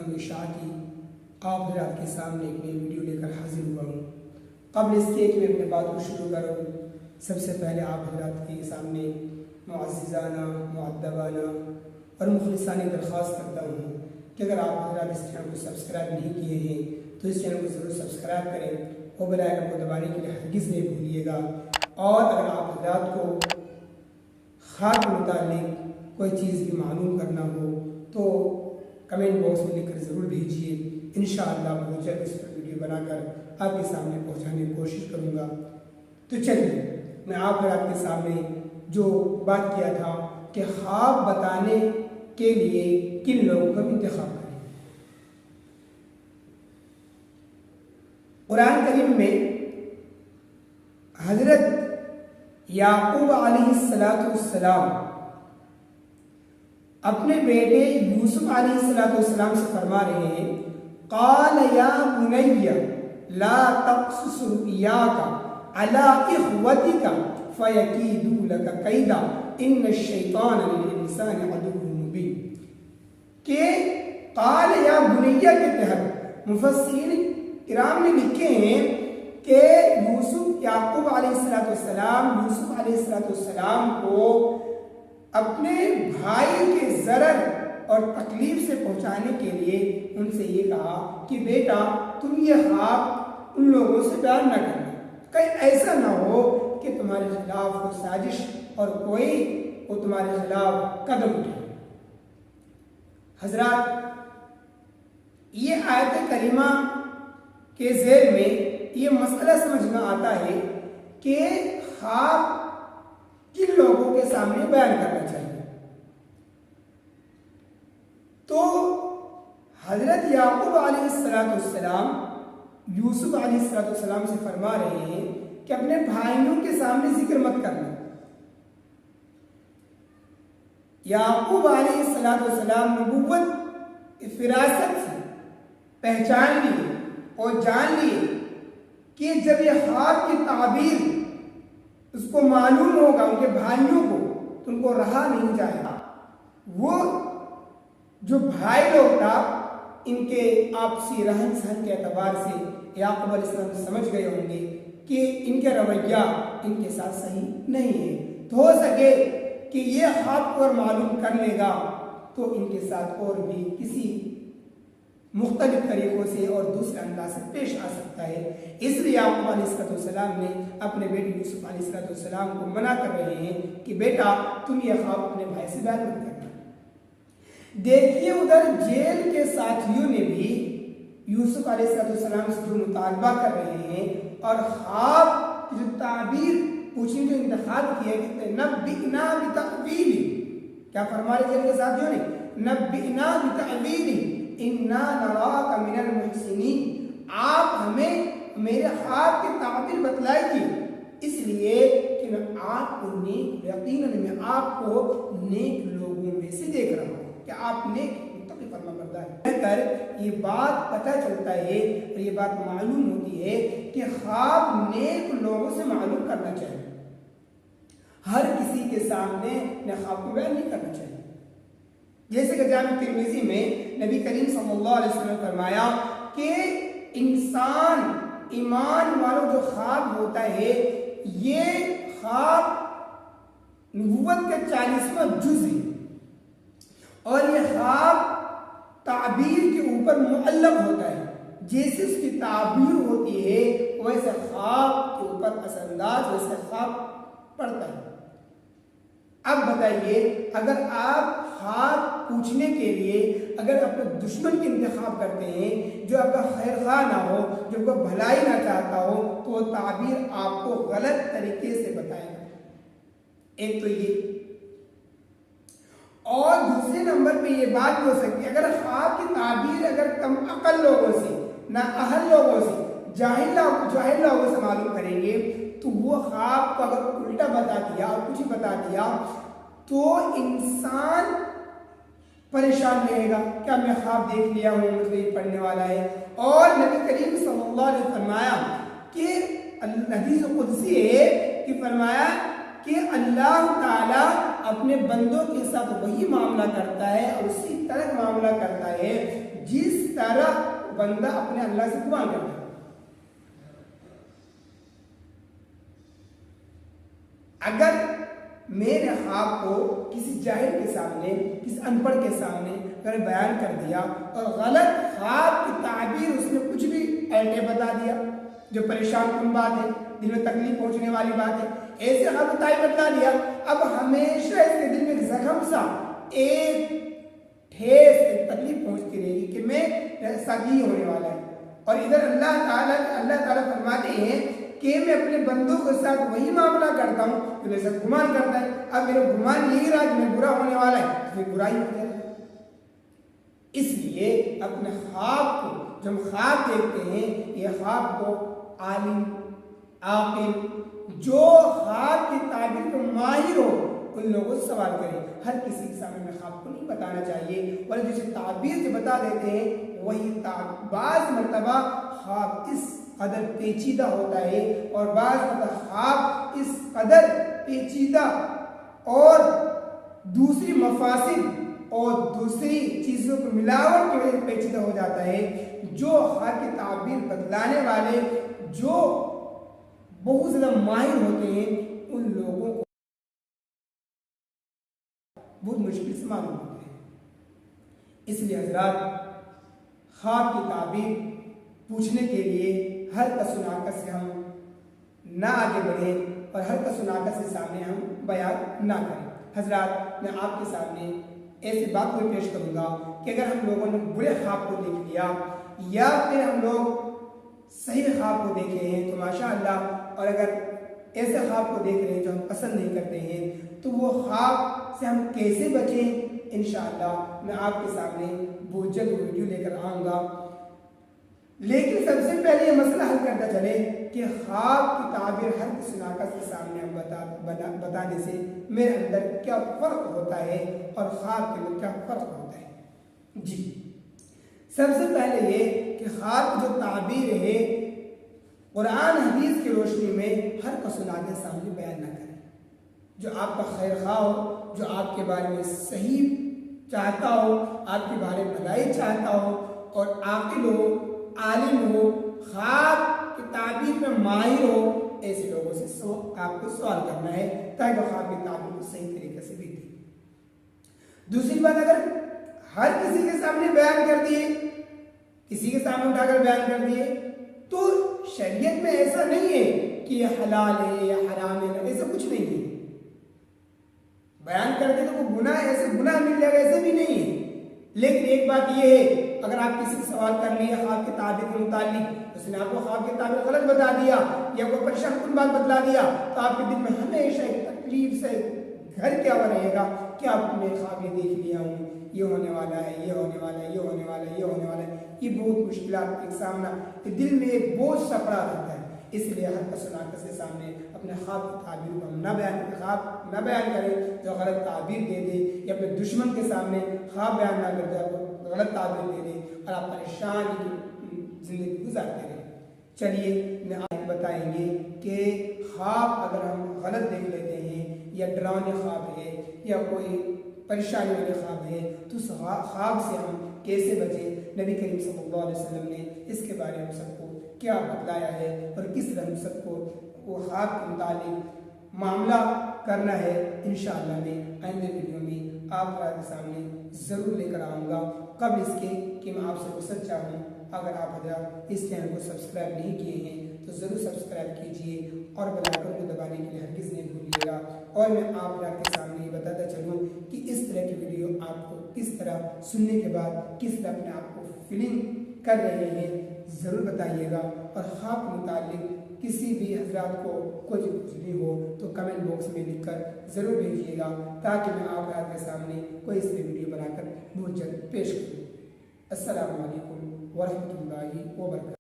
اذان عشاء کی آپ حضرات کے سامنے ایک نئی ویڈیو لے کر حاضر ہوا ہوں۔ قبل اس کے کہ میں اپنے بات کو شروع کروں، سب سے پہلے آپ حضرات کے سامنے معززانہ، مؤدبانہ اور مخلصانہ درخواست کرتا ہوں کہ اگر آپ حضرات اس چینل کو سبسکرائب نہیں کیے ہیں تو اس چینل کو ضرور سبسکرائب کریں اور بیل آئیکن کو دبانے کے لیے ہرگز نہیں بھولیے گا۔ اور اگر آپ حضرات کو خاک کے متعلق کوئی چیز بھی معلوم کرنا ہو تو کمنٹ باکس میں لکھ کر ضرور بھیجیے، انشاءاللہ میں جلد اس پر ویڈیو بنا کر آپ کے سامنے پہنچانے کی کوشش کروں گا۔ تو چلیے میں آپ کے سامنے جو بات کیا تھا کہ خواب بتانے کے لیے کن لوگوں کا انتخاب کریں۔ قرآن کریم میں حضرت یعقوب علیہ السلام اپنے بیٹے یوسف علیہ السلام سے فرما رہے ہیں، قال یا بنی لا تقصص رؤیاک علی اخوتک فیکیدوا لک کیدا ان الشیطان للانسان عدو مبین۔ کہ قال یا بنیہ کے تحت مفسرین کرام نے لکھے ہیں کہ یعقوب علیہ السلام کو اپنے بھائی کے ضرر اور تکلیف سے پہنچانے کے لیے ان سے یہ کہا کہ بیٹا تم یہ خواب ان لوگوں سے بیان نہ کرنا، کہیں ایسا نہ ہو کہ تمہارے خلاف کوئی سازش اور کوئی وہ تمہارے خلاف قدم اٹھائے۔ حضرات، یہ آیت کریمہ کے ذیل میں یہ مسئلہ سمجھ میں آتا ہے کہ خواب کن لوگوں کے سامنے بیان کرنا چاہیے۔ تو حضرت یعقوب علیہ السلام یوسف علیہ السلام سے فرما رہے ہیں کہ اپنے بھائیوں کے سامنے ذکر مت کرنا۔ یعقوب علیہ السلام نبوت فراست سے پہچان لیے اور جان لیے کہ جب یہ خواب کی تعبیر اس کو معلوم ہوگا ان کے بھائیوں کو تو ان کو رہا نہیں جائے گا۔ وہ جو بھائی لوگ تھا ان کے آپسی رہن سہن کے اعتبار سے یعقوب علیہ السلام سمجھ گئے ہوں گے کہ ان کے رویہ ان کے ساتھ صحیح نہیں ہے، تو ہو سکے کہ یہ خواب کو معلوم کر لے گا تو ان کے ساتھ اور بھی کسی مختلف طریقوں سے اور دوسرے انداز سے پیش آ سکتا ہے۔ اس لیے یعقوب علیہ السلام نے اپنے بیٹے یوسف علیہ السلام کو منع کر رہے ہیں کہ بیٹا تم یہ خواب اپنے بھائی سے بیان مت کرنا۔ دیکھیے ادھر جیل کے ساتھیوں نے بھی یوسف علیہ السلام سے جو مطالبہ کر رہے ہیں اور خواب کی جو تعبیر پوچھنے جو انتخاب کیا کہ نبئنا بتأویلہ، کیا فرما رہے جیل کے ساتھیوں نے؟ نبئنا بتأویلہ انا نراک من المحسنین، آپ ہمیں میرے خواب کی تعبیر بتلائیے اس لیے کہ میں آپ کو نیک، یقیناً میں آپ کو نیک لوگوں میں سے دیکھ رہا ہوں کہ آپ نیک متقی فرما بردار ہیں۔ بہتر یہ بات پتہ چلتا ہے اور یہ بات معلوم ہوتی ہے کہ خواب نیک لوگوں سے معلوم کرنا چاہیے، ہر کسی کے سامنے اپنے خواب کو بیان نہیں کرنا چاہیے۔ جیسے کہ جامع ترمذی میں نبی کریم صلی اللہ علیہ وسلم نے فرمایا کہ انسان ایمان والوں جو خواب ہوتا ہے یہ خواب نبوت کا 40واں جز ہے اور یہ خواب تعبیر کے اوپر معلق ہوتا ہے، جیسے اس کی تعبیر ہوتی ہے ویسے خواب کے اوپر اثر انداز ویسے خواب پڑتا ہے۔ اب بتائیے اگر آپ خواب پوچھنے کے لیے اگر اپنے دشمن کے انتخاب کرتے ہیں جو آپ کا خیر خواہ نہ ہو، جو آپ کو بھلائی نہ چاہتا ہو، تو وہ تعبیر آپ کو غلط طریقے سے بتائے گا۔ ایک تو یہ، اور دوسرے نمبر پہ یہ بات ہو سکتی ہے اگر خواب کی تعبیر اگر کم عقل لوگوں سے، نااہل لوگوں سے، جاہل لوگوں سے معلوم کریں گے تو وہ خواب کو اگر الٹا بتا دیا اور کچھ بتا دیا تو انسان پریشان رہے گا، کیا میں خواب دیکھ لیا ہوں مجھے یہ پڑھنے والا ہے۔ اور نبی کریم صلی اللہ علیہ وسلم فرمایا کہ حدیث قدسی ہے کہ فرمایا کہ اللہ تعالیٰ اپنے بندوں کے ساتھ وہی معاملہ کرتا ہے اور اسی طرح معاملہ کرتا ہے جس طرح بندہ اپنے اللہ سے گمان کرتا ہے. اگر میں نے خواب کو کسی جاہل کے سامنے، کسی ان پڑھ کے سامنے اگر بیان کر دیا اور غلط خواب کی تعبیر اس نے کچھ بھی الٹے بتا دیا جو پریشان کن بات ہے، دل میں تکلیف پہنچنے والی بات ہے، ایسے خواب بتا دیا، اب ہمیشہ اس کے دل میں ایک زخم سا، ایک ٹھیس، ایک تکلیف پہنچتی رہے گی کہ میں ایسا ہی ہونے والا ہے. اور ادھر اللہ تعالیٰ فرماتے ہیں کہ میں اپنے بندوں کے ساتھ وہی معاملہ کرتا ہوں جو میرے ساتھ گمان کرتا ہے. اب میرا گمان یہی رہا کہ میں برا ہونے والا ہے تو پھر برائی ہو جائے. اس لیے اپنے خواب کو، جو ہم خواب دیکھتے ہیں، یہ خواب کو عالم، عاقل، جو خواب کی تعبیر کو ماہر ہو ان لوگوں سے سوال کریں. ہر کسی کے سامنے میں خواب کو نہیں بتانا چاہیے، اور جیسے تعبیر سے بتا دیتے ہیں وہی بعض مرتبہ خواب اس قدر پیچیدہ ہوتا ہے، اور بعض مرتبہ خواب اس قدر پیچیدہ اور دوسری مفاسد اور دوسری چیزوں کو ملاوٹ کی وجہ سے پیچیدہ ہو جاتا ہے. جو خواب کی تعبیر بتلانے والے جو بہت زیادہ ماہر ہوتے ہیں ان لوگوں کو بہت مشکل سے معلوم ہوتے ہیں. اس لیے حضرات خواب کی تعبیر پوچھنے کے لیے ہر کس و ناقص سے ہم نہ آگے بڑھیں اور ہر کس و ناقص کے سامنے ہم بیان نہ کریں. حضرات میں آپ کے سامنے ایسی بات کو پیش کروں گا کہ اگر ہم لوگوں نے برے خواب کو دیکھ لیا یا پھر ہم لوگ صحیح خواب کو دیکھے ہیں تو ماشاء اللہ، اور اگر ایسے خواب کو دیکھ رہے ہیں جو ہم پسند نہیں کرتے ہیں تو وہ خواب سے ہم کیسے بچیں، انشاءاللہ میں آپ کے سامنے بہت جلد ویڈیو لے کر آؤں گا. لیکن سب سے پہلے یہ مسئلہ حل کرتا چلے کہ خواب کی تعبیر ہر کسی ناقص کے سامنے ہم بتانے سے میرے اندر کیا فرق ہوتا ہے اور خواب کے اندر کیا فرق ہوتا ہے. جی، سب سے پہلے یہ کہ خواب کی جو تعبیر ہے قرآن حدیث کی روشنی میں ہر کس و ناقص کے سامنے بیان نہ کریں. جو آپ کا خیر خواہ ہو، جو آپ کے بارے میں صحیح چاہتا ہو، آپ کے بارے میں بھلائی چاہتا ہو اور عاقل ہو، عالم ہو، خواب کی تعبیر میں ماہر ہو، ایسے لوگوں سے آپ کو سوال کرنا ہے تاکہ وہ خواب کی تعبیر کو صحیح طریقے سے بھی دیں. دوسری بات، اگر ہر کسی کے سامنے بیان کر دیے، کسی کے سامنے اٹھا کر بیان کر دیے تو شریعت میں ایسا نہیں ہے کہ یہ حلال ہے یا حرام ہے، ایسا کچھ نہیں ہے. بیان کرتے تو وہ گناہ، ایسے گناہ مل جائے گا ایسے بھی نہیں ہے. لیکن ایک بات یہ ہے، اگر آپ کسی سے سوال کر لیے خواب کی تعبیر کے متعلق، اس نے آپ کو خواب کی تعبیر غلط بتا دیا یا کوئی پریشان کن بات بتلا دیا تو آپ کے دل میں ہمیشہ ایک تکلیف سے گھر کیا ہوا رہے گا کہ آپ نے خواب یہ دیکھ لیا ہوں، یہ ہونے والا ہے، یہ ہونے والا ہے، یہ ہونے والا ہے، یہ ہونے والا ہے. یہ بہت مشکلات کا سامنا، دل میں ایک بوجھ سا پڑا رہتا ہے. اس لیے ہر کس و ناقص کے سامنے اپنے خواب کی تعبیر کو ہم نہ بیان کریں جو غلط تعبیر دے دے، یا اپنے دشمن کے سامنے خواب بیان نہ کر دے، غلط تعبیر دے دے اور آپ پریشان زندگی گزارتے رہیں. چلیے میں آپ کو بتائیں گے کہ خواب اگر ہم غلط دیکھ لیتے ہیں یا ڈراؤنے خواب ہے یا کوئی پریشانی والے خواب ہے تو اس خواب سے ہم کیسے بچیں. نبی کریم صلی اللہ علیہ وسلم نے اس کے بارے میں سب کو کیا بتلایا ہے اور کس طرح ہم سب کو وہ خواب کے متعلق معاملہ کرنا ہے. انشاءاللہ میں آئندہ ویڈیو میں آپ کے سامنے ضرور لے کر آؤں گا. قبل اس کے کہ میں آپ سے وصیت چاہوں، اگر آپ حضرات اس چینل کو سبسکرائب نہیں کیے ہیں تو ضرور سبسکرائب کیجئے اور بیل آئیکن کو دبانے کے لیے ہرگز نہیں بھولیے گا. اور میں آپ کے سامنے یہ بتاتا چلوں کہ اس طرح کی ویڈیو آپ کو کس طرح سننے کے بعد کس طرح اپنے آپ کو فیلنگ کر رہے ہیں ضرور بتائیے گا. اور خواب کے متعلق کسی بھی حضرات کو کچھ پوچھنی ہو تو کمنٹ باکس میں لکھ کر ضرور بھیجیے گا تاکہ میں آپ کے سامنے کوئی اس میں ویڈیو بنا کر بہت جلد پیش کروں. السلام علیکم ورحمۃ اللہ وبرکاتہ.